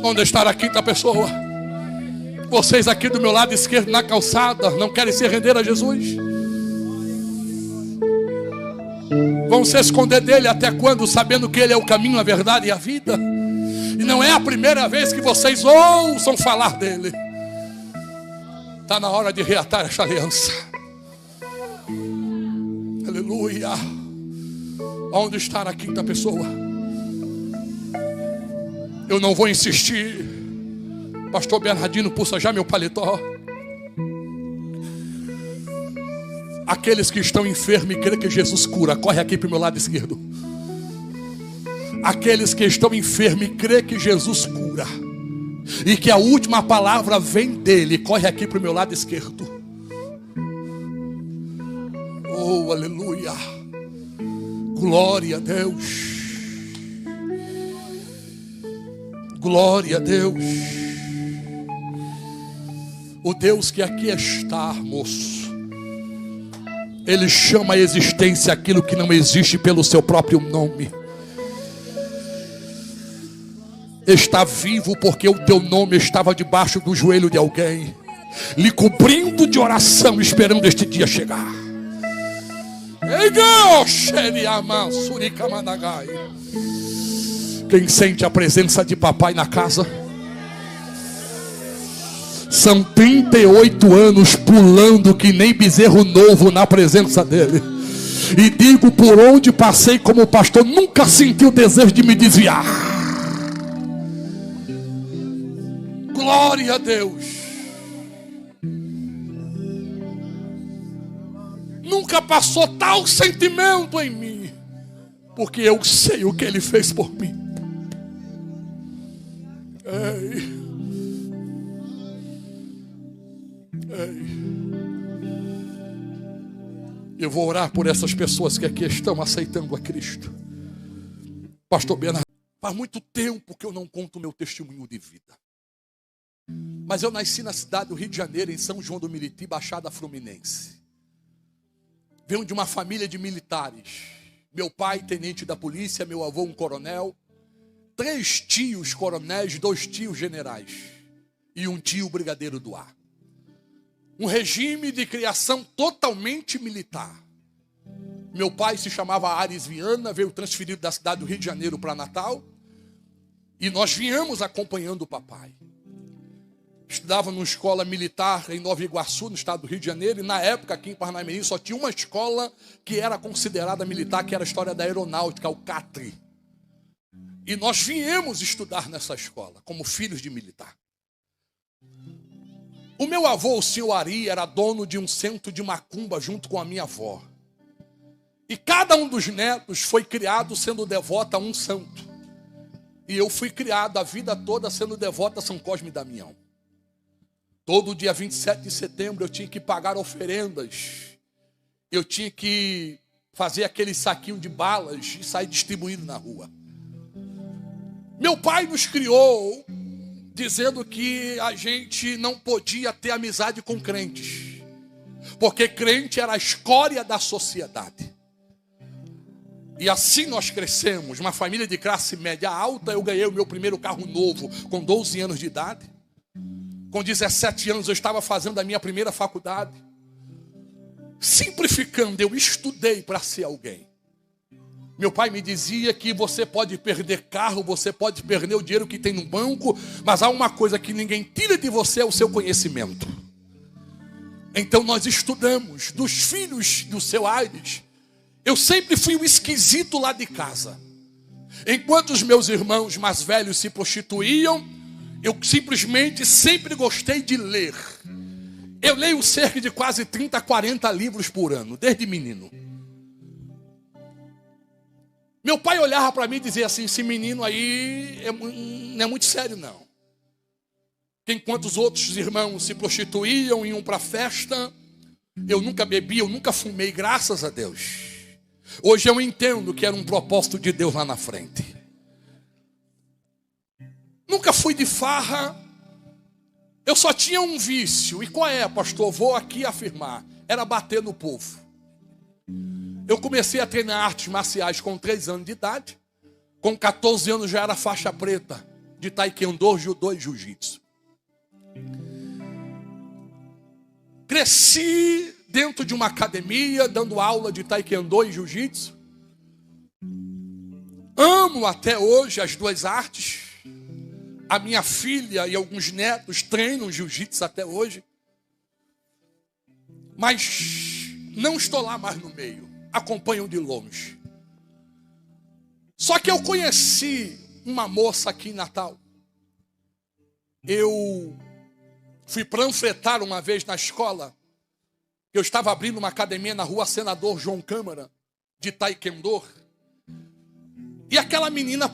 Onde está a quinta pessoa? Vocês aqui do meu lado esquerdo na calçada não querem se render a Jesus? Vão se esconder dele até quando, sabendo que ele é o caminho, a verdade e a vida? E não é a primeira vez que vocês ouçam falar dele. Está na hora de reatar esta aliança. Aleluia. Onde está a quinta pessoa? Eu não vou insistir. Pastor Bernardino, puxa já meu paletó. Aqueles que estão enfermos e creem que Jesus cura, corre aqui para o meu lado esquerdo. Aqueles que estão enfermos e creem que Jesus cura e que a última palavra vem dele, corre aqui para o meu lado esquerdo. Oh, aleluia. Glória a Deus. Glória a Deus. O Deus que aqui está, moço, ele chama a existência aquilo que não existe pelo seu próprio nome. Está vivo porque o teu nome estava debaixo do joelho de alguém, lhe cobrindo de oração, esperando este dia chegar. Quem sente a presença de papai na casa? São 38 anos pulando que nem bezerro novo na presença dele. E digo, por onde passei como pastor, nunca senti o desejo de me desviar. Glória a Deus. Nunca passou tal sentimento em mim, porque eu sei o que ele fez por mim. Ei. Eu vou orar por essas pessoas que aqui estão aceitando a Cristo. Pastor Bernardo, faz muito tempo que eu não conto o meu testemunho de vida. Mas eu nasci na cidade do Rio de Janeiro, em São João do Meriti, Baixada Fluminense. Venho de uma família de militares. Meu pai, tenente da polícia, meu avô, um coronel. 3 tios coronéis, 2 tios generais. E um tio brigadeiro do ar. Um regime de criação totalmente militar. Meu pai se chamava Ares Viana, veio transferido da cidade do Rio de Janeiro para Natal. E nós viemos acompanhando o papai. Estudava numa escola militar em Nova Iguaçu, no estado do Rio de Janeiro. E na época, aqui em Parnamirim, só tinha uma escola que era considerada militar, que era a história da aeronáutica, o CATRI. E nós viemos estudar nessa escola, como filhos de militar. O meu avô, o senhor Ari, era dono de um centro de macumba junto com a minha avó. E cada um dos netos foi criado sendo devoto a um santo. E eu fui criado a vida toda sendo devoto a São Cosme e Damião. Todo dia 27 de setembro eu tinha que pagar oferendas. Eu tinha que fazer aquele saquinho de balas e sair distribuindo na rua. Meu pai nos criou dizendo que a gente não podia ter amizade com crentes, porque crente era a escória da sociedade. E assim nós crescemos, uma família de classe média alta. Eu ganhei o meu primeiro carro novo com 12 anos de idade. Com 17 anos eu estava fazendo a minha primeira faculdade. Simplificando, eu estudei para ser alguém. Meu pai me dizia que você pode perder carro, você pode perder o dinheiro que tem no banco, mas há uma coisa que ninguém tira de você, é o seu conhecimento. Então nós estudamos. Dos filhos do seu Aires, eu sempre fui o esquisito lá de casa. Enquanto os meus irmãos mais velhos se prostituíam, eu simplesmente sempre gostei de ler. Eu leio cerca de quase 30, 40 livros por ano, desde menino. Meu pai olhava para mim e dizia assim: esse menino aí não é muito sério não. Enquanto os outros irmãos se prostituíam, iam para a festa, eu nunca bebi, eu nunca fumei, graças a Deus. Hoje eu entendo que era um propósito de Deus lá na frente. Nunca fui de farra. Eu só tinha um vício. E qual é, pastor? Vou aqui afirmar. Era bater no povo. Eu comecei a treinar artes marciais com 3 anos de idade. Com 14 anos já era faixa preta de taekwondo, judô e jiu-jitsu. Cresci dentro de uma academia, dando aula de taekwondo e jiu-jitsu. Amo até hoje as 2 artes. A minha filha e alguns netos treinam jiu-jitsu até hoje. Mas não estou lá mais no meio. Acompanham de longe. Só que eu conheci uma moça aqui em Natal. Eu fui panfletar uma vez na escola. Eu estava abrindo uma academia na rua Senador João Câmara, de taekwondo. E aquela menina